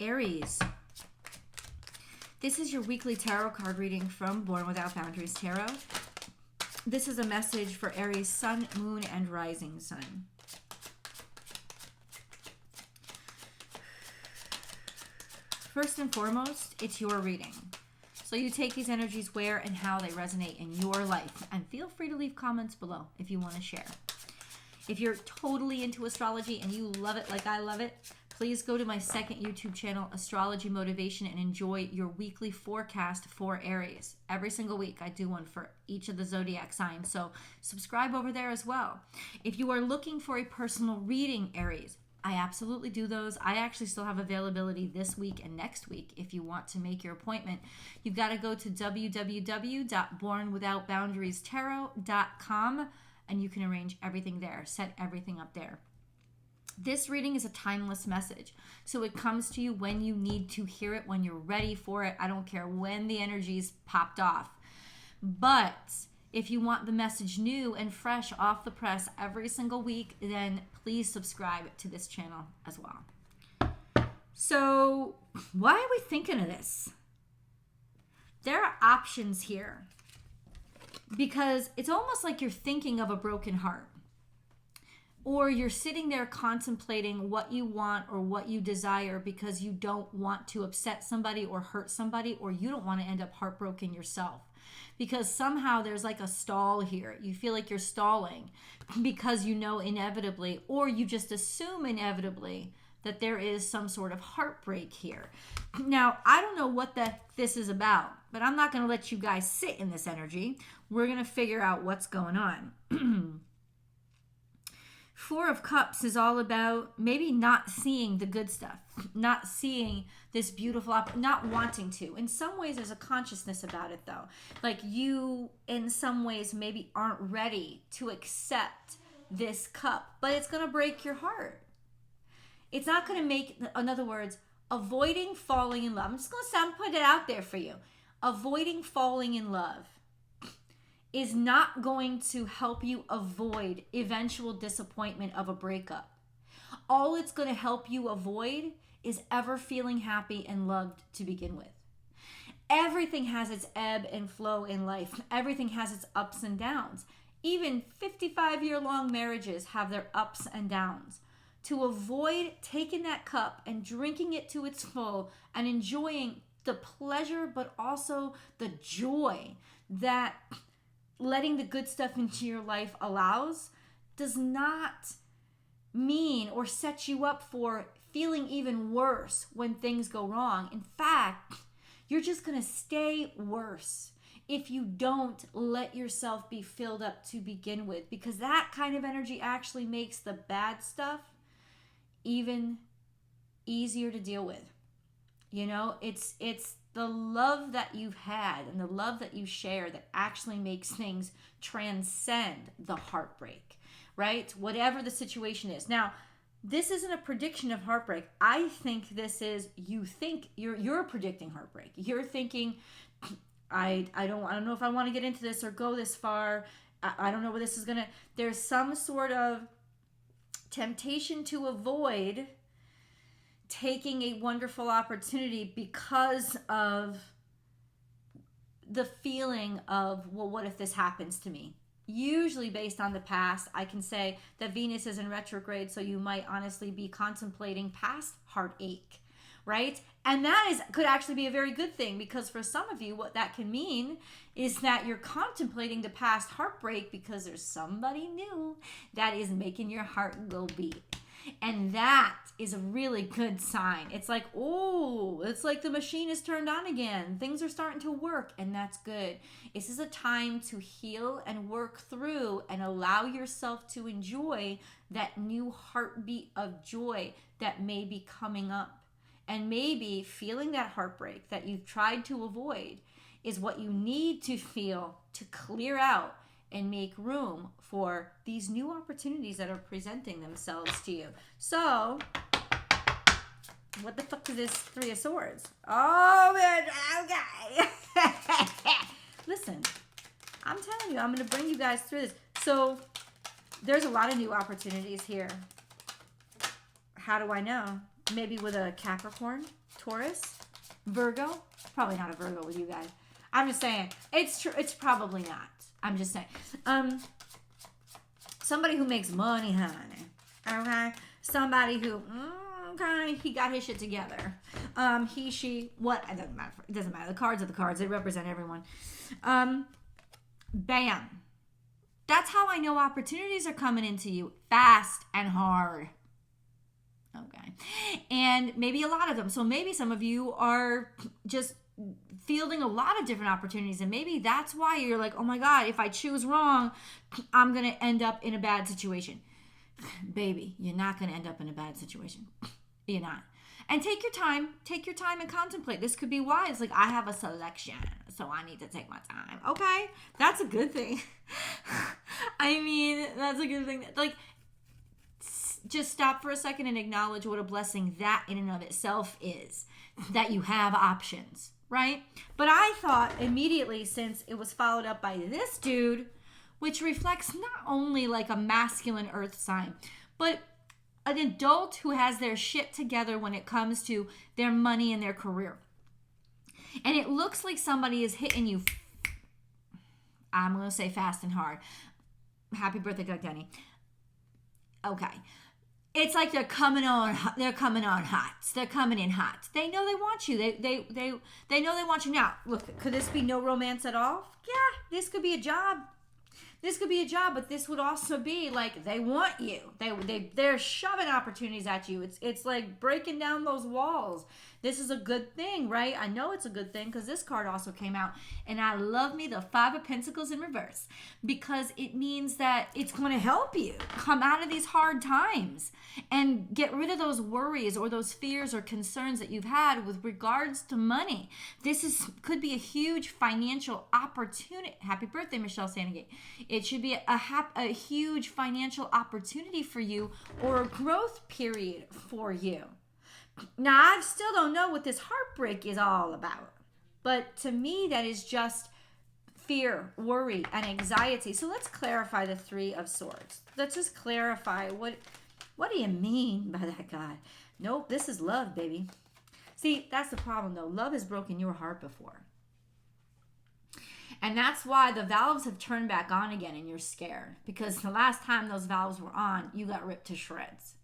Aries. This is your weekly tarot card reading from Born Without Boundaries Tarot. This is a message for Aries sun, moon, and rising sun. First and foremost, it's your reading. So you take these energies where and how they resonate in your life. And feel free to leave comments below if you want to share. If you're totally into astrology and you love it like I love it, please go to my second YouTube channel, Astrology Motivation, and enjoy your weekly forecast for Aries. Every single week I do one for each of the zodiac signs, so subscribe over there as well. If you are looking for a personal reading, Aries, I absolutely do those. I actually still have availability this week and next week if you want to make your appointment. You've got to go to www.bornwithoutboundariestarot.com and you can arrange everything there, set everything up there. This reading is a timeless message. So it comes to you when you need to hear it, when you're ready for it. I don't care when the energy's popped off. But if you want the message new and fresh off the press every single week, then please subscribe to this channel as well. So why are we thinking of this? There are options here because it's almost like you're thinking of a broken heart. Or you're sitting there contemplating what you want or what you desire because you don't want to upset somebody or hurt somebody, or you don't want to end up heartbroken yourself. Because somehow there's like a stall here. You feel like you're stalling because you know inevitably, or you just assume inevitably that there is some sort of heartbreak here. Now, I don't know what this is about, but I'm not going to let you guys sit in this energy. We're going to figure out what's going on. Four of Cups is all about maybe not seeing the good stuff, not seeing this beautiful, not wanting to. In some ways, there's a consciousness about it, though. Like you, in some ways, maybe aren't ready to accept this cup, but it's going to break your heart. It's not going to make, in other words, avoiding falling in love. I'm just going to put it out there for you. Avoiding falling in love is not going to help you avoid eventual disappointment of a breakup. All it's going to help you avoid is ever feeling happy and loved to begin with. Everything has its ebb and flow in life. Everything has its ups and downs. Even 55-year-long marriages have their ups and downs. To avoid taking that cup and drinking it to its full and enjoying the pleasure but also the joy that letting the good stuff into your life allows, does not mean or set you up for feeling even worse when things go wrong. In fact, you're just going to stay worse if you don't let yourself be filled up to begin with, because that kind of energy actually makes the bad stuff even easier to deal with. You know, it's the love that you've had and the love that you share that actually makes things transcend the heartbreak, right? Whatever the situation is. Now, this isn't a prediction of heartbreak. I think this is, you think you're predicting heartbreak. You're thinking, I don't know if I want to get into this or go this far. I don't know where this is gonna. There's some sort of temptation to avoid taking a wonderful opportunity because of the feeling of, well, what if this happens to me? Usually based on the past, I can say that Venus is in retrograde, so you might honestly be contemplating past heartache, right? And that could actually be a very good thing, because for some of you, what that can mean is that you're contemplating the past heartbreak because there's somebody new that is making your heart go beat. And that is a really good sign. It's like, oh, it's like the machine is turned on again. Things are starting to work, and that's good. This is a time to heal and work through and allow yourself to enjoy that new heartbeat of joy that may be coming up. And maybe feeling that heartbreak that you've tried to avoid is what you need to feel to clear out and make room for these new opportunities that are presenting themselves to you. So, what the fuck is this Three of Swords? Oh, man, okay. Listen, I'm telling you, I'm going to bring you guys through this. So, there's a lot of new opportunities here. How do I know? maybe with a Capricorn, Taurus, Virgo. Probably not a Virgo with you guys. I'm just saying, it's true. It's probably not. I'm just saying. Somebody who makes money, honey. Okay? Somebody who, okay, he got his shit together. He, she, what? It doesn't matter. It doesn't matter. The cards are the cards. They represent everyone. Bam. That's how I know opportunities are coming into you fast and hard. Okay. And maybe a lot of them. So maybe some of you are just fielding a lot of different opportunities, and maybe that's why you're like, oh my God, if I choose wrong, I'm going to end up in a bad situation. Baby, you're not going to end up in a bad situation. You're not. And take your time and contemplate. This could be wise. Like, I have a selection, so I need to take my time. Okay, that's a good thing. I mean, that's a good thing. Like, just stop for a second and acknowledge what a blessing that in and of itself is, that you have options, right? But I thought immediately, since it was followed up by this dude, which reflects not only like a masculine earth sign, but an adult who has their shit together when it comes to their money and their career. And it looks like somebody is hitting you, I'm going to say fast and hard. Happy birthday, Doug Denny. Okay. It's like they're coming on hot. They're coming in hot. They know they want you. They know they want you. Now, look, could this be no romance at all? Yeah, this could be a job. This could be a job, but this would also be like they want you. They're shoving opportunities at you. It's like breaking down those walls. This is a good thing, right? I know it's a good thing because this card also came out, and I love me the Five of Pentacles in reverse, because it means that it's going to help you come out of these hard times and get rid of those worries or those fears or concerns that you've had with regards to money. Could be a huge financial opportunity. Happy birthday, Michelle Sandegate. It should be a huge financial opportunity for you, or a growth period for you. Now, I still don't know what this heartbreak is all about, but to me, that is just fear, worry, and anxiety. So let's clarify the Three of Swords. Let's just clarify what do you mean by that, God? Nope, this is love, baby. See, that's the problem, though. Love has broken your heart before. And that's why the valves have turned back on again, and you're scared. Because the last time those valves were on, you got ripped to shreds.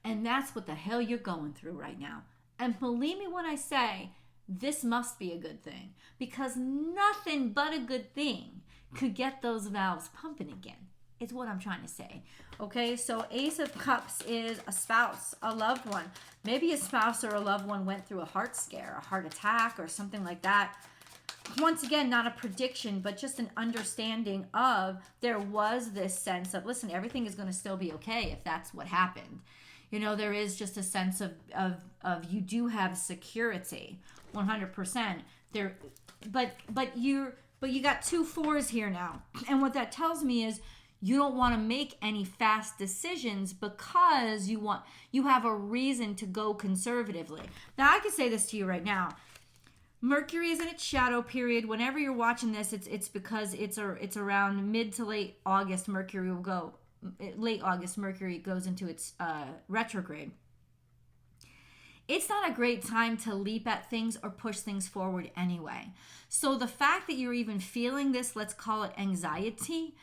And that's what the hell you're going through right now. And believe me when I say, this must be a good thing. Because nothing but a good thing could get those valves pumping again. It's what I'm trying to say. Okay, so Ace of Cups is a spouse, a loved one. Maybe a spouse or a loved one went through a heart scare, a heart attack, or something like that. Once again, not a prediction, but just an understanding of, there was this sense of, listen, everything is going to still be okay if that's what happened. You know, there is just a sense of you do have security, 100%. There, but you got 2 4s here now, and what that tells me is you don't want to make any fast decisions because you have a reason to go conservatively. Now, I can say this to you right now. Mercury is in its shadow period. Whenever you're watching this, it's because it's around mid to late August. Mercury will go. Late August, Mercury goes into its retrograde. It's not a great time to leap at things or push things forward anyway. So the fact that you're even feeling this, let's call it anxiety,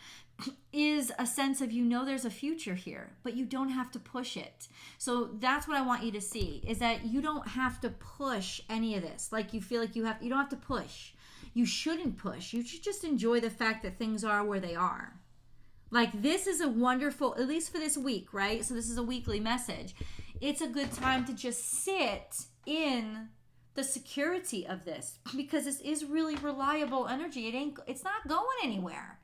is a sense of, there's a future here, but you don't have to push it. So that's what I want you to see, is that you don't have to push any of this. Like, you feel like you don't have to push. You shouldn't push. You should just enjoy the fact that things are where they are. Like, this is a wonderful, at least for this week, right? So this is a weekly message. It's a good time to just sit in the security of this, because this is really reliable energy. It's not going anywhere.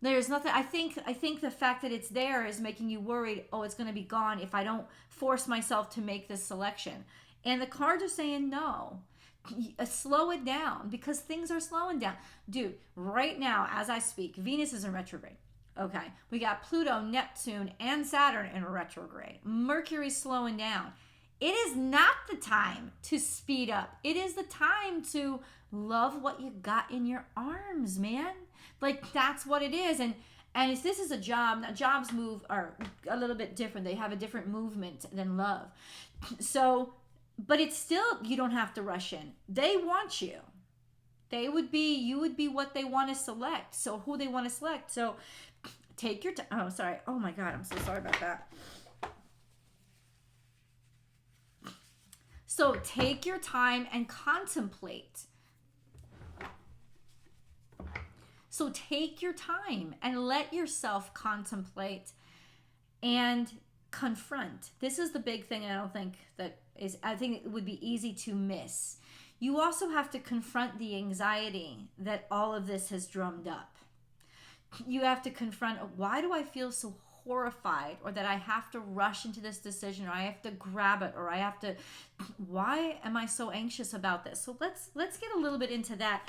There's nothing. I think the fact that it's there is making you worried. Oh, it's going to be gone if I don't force myself to make this selection. And the cards are saying no. Slow it down, because things are slowing down. Dude, right now, as I speak, Venus is in retrograde. Okay, we got Pluto, Neptune, and Saturn in retrograde. Mercury's slowing down. It is not the time to speed up. It is the time to love what you got in your arms, man. Like, that's what it is. And And if this is a job, now jobs are a little bit different. They have a different movement than love. So, but it's still, you don't have to rush in. They want you. You would be what they want to select. So who they want to select. So take your time. Oh, sorry. Oh my God. I'm so sorry about that. So take your time and contemplate. So take your time and let yourself contemplate and confront. This is the big thing. I don't think I think it would be easy to miss. You also have to confront the anxiety that all of this has drummed up. You have to confront, why do I feel so horrified, or that I have to rush into this decision, or I have to grab it, or why am I so anxious about this? So let's get a little bit into that.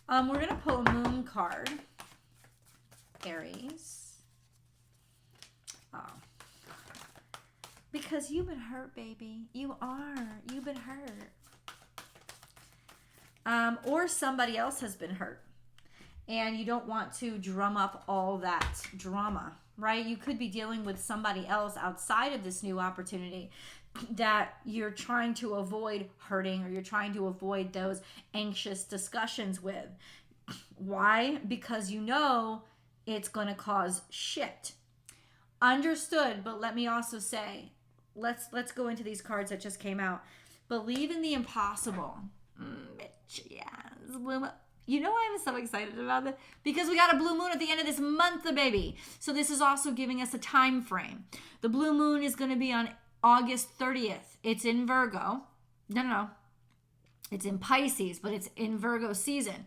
We're going to pull a moon card. Aries. Oh. Because you've been hurt, baby. You are. You've been hurt. Or somebody else has been hurt. And you don't want to drum up all that drama, right? You could be dealing with somebody else outside of this new opportunity that you're trying to avoid hurting, or you're trying to avoid those anxious discussions with. Why? Because you know it's going to cause shit. Understood, but let me also say, let's go into these cards that just came out. Believe in the impossible. Yes. You know why I'm so excited about this? Because we got a blue moon at the end of this month, baby. So this is also giving us a time frame. The blue moon is going to be on August 30th. It's in Virgo. No. It's in Pisces, but it's in Virgo season.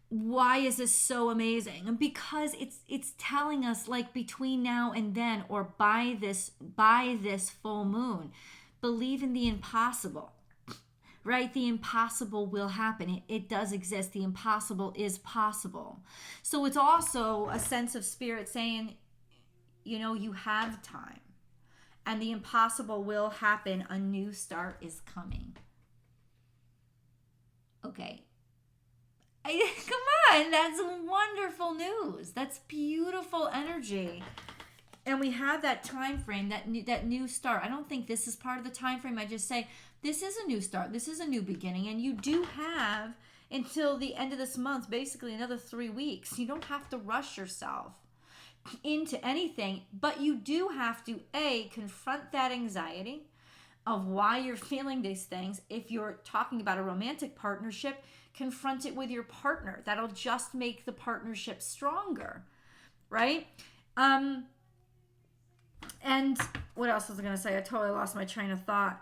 Why is this so amazing? Because it's telling us, like, between now and then, or by this full moon, believe in the impossible. Right? The impossible will happen. It does exist. The impossible is possible. So it's also a sense of spirit saying, you have time. And the impossible will happen. A new start is coming. Okay. Come on. That's wonderful news. That's beautiful energy. And we have that time frame, that new start. I don't think this is part of the time frame. I just say, this is a new start. This is a new beginning. And you do have until the end of this month, basically another 3 weeks. You don't have to rush yourself into anything, but you do have to, confront that anxiety of why you're feeling these things. If you're talking about a romantic partnership, confront it with your partner. That'll just make the partnership stronger, right? And what else was I going to say? I totally lost my train of thought.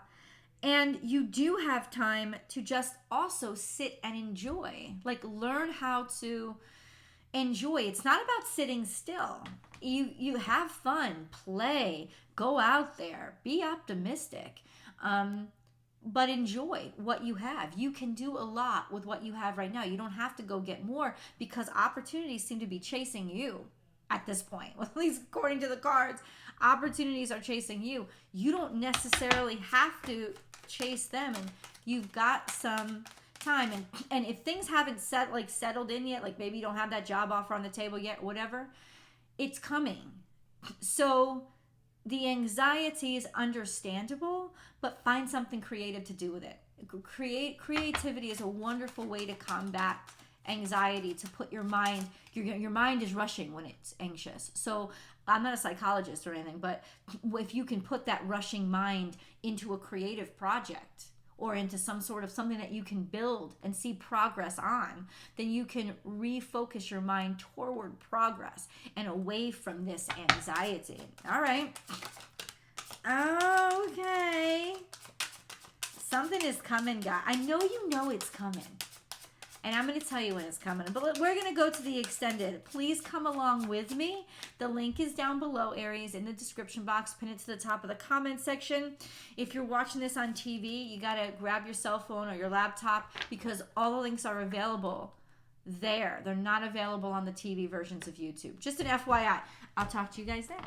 And you do have time to just also sit and enjoy. Like, learn how to enjoy. It's not about sitting still. You have fun, play, go out there, be optimistic, but enjoy what you have. You can do a lot with what you have right now. You don't have to go get more, because opportunities seem to be chasing you at this point. Well, at least according to the cards, opportunities are chasing you. You don't necessarily have to chase them, and you've got some time. And if things haven't settled in yet, like maybe you don't have that job offer on the table yet, whatever, it's coming. So the anxiety is understandable, but find something creative to do with it. Creativity is a wonderful way to combat anxiety, to put your mind is rushing when it's anxious. So I'm not a psychologist or anything, but if you can put that rushing mind into a creative project, or into something that you can build and see progress on, then you can refocus your mind toward progress and away from this anxiety. All right. Okay. Something is coming, guys. I know you know it's coming. And I'm going to tell you when it's coming. But we're going to go to the extended. Please come along with me. The link is down below, Aries, in the description box. Pin it to the top of the comment section. If you're watching this on TV, you got to grab your cell phone or your laptop, because all the links are available there. They're not available on the TV versions of YouTube. Just an FYI. I'll talk to you guys then.